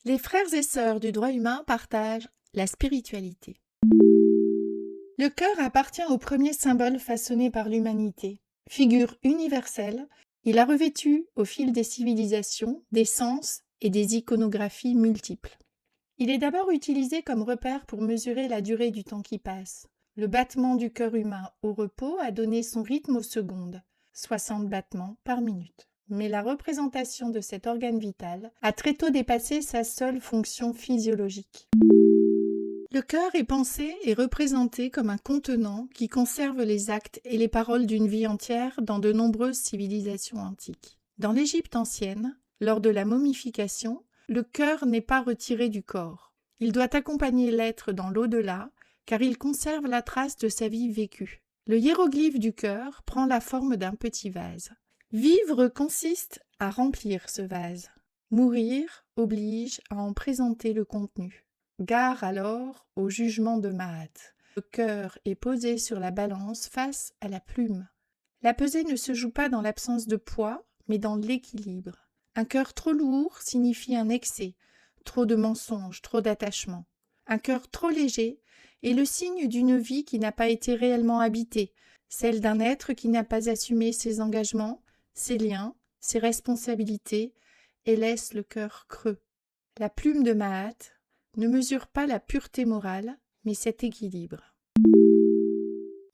Les frères et sœurs du droit humain partagent la spiritualité. Le cœur appartient au premier symbole façonné par l'humanité. Figure universelle, il a revêtu, au fil des civilisations, des sens et des iconographies multiples. Il est d'abord utilisé comme repère pour mesurer la durée du temps qui passe. Le battement du cœur humain au repos a donné son rythme aux secondes, 60 battements par minute. Mais la représentation de cet organe vital a très tôt dépassé sa seule fonction physiologique. Le cœur est pensé et représenté comme un contenant qui conserve les actes et les paroles d'une vie entière dans de nombreuses civilisations antiques. Dans l'Égypte ancienne, lors de la momification, le cœur n'est pas retiré du corps. Il doit accompagner l'être dans l'au-delà, car il conserve la trace de sa vie vécue. Le hiéroglyphe du cœur prend la forme d'un petit vase. Vivre consiste à remplir ce vase. Mourir oblige à en présenter le contenu. Gare alors au jugement de Mahat. Le cœur est posé sur la balance face à la plume. La pesée ne se joue pas dans l'absence de poids, mais dans l'équilibre. Un cœur trop lourd signifie un excès, trop de mensonges, trop d'attachement. Un cœur trop léger est le signe d'une vie qui n'a pas été réellement habitée, celle d'un être qui n'a pas assumé ses engagements, ses liens, ses responsabilités, et laisse le cœur creux. La plume de Mahat ne mesure pas la pureté morale, mais cet équilibre.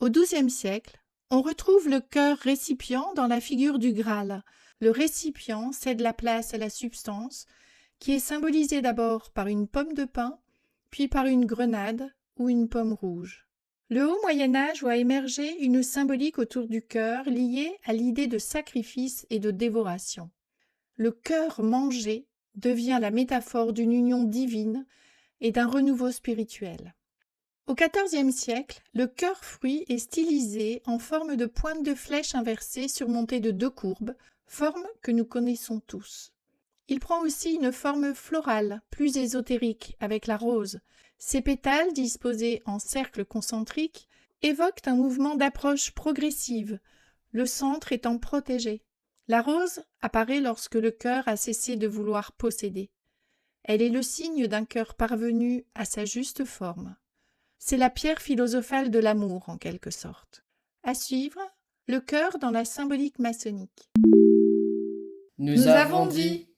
Au XIIe siècle, on retrouve le cœur récipient dans la figure du Graal. Le récipient cède la place à la substance, qui est symbolisée d'abord par une pomme de pin, puis par une grenade ou une pomme rouge. Le haut Moyen-Âge voit émerger une symbolique autour du cœur liée à l'idée de sacrifice et de dévoration. Le cœur mangé devient la métaphore d'une union divine et d'un renouveau spirituel. Au XIVe siècle, le cœur-fruit est stylisé en forme de pointe de flèche inversée surmontée de 2 courbes, forme que nous connaissons tous. Il prend aussi une forme florale, plus ésotérique, avec la rose. Ses pétales, disposés en cercle concentrique, évoquent un mouvement d'approche progressive, le centre étant protégé. La rose apparaît lorsque le cœur a cessé de vouloir posséder. Elle est le signe d'un cœur parvenu à sa juste forme. C'est la pierre philosophale de l'amour, en quelque sorte. À suivre, le cœur dans la symbolique maçonnique. Nous avons dit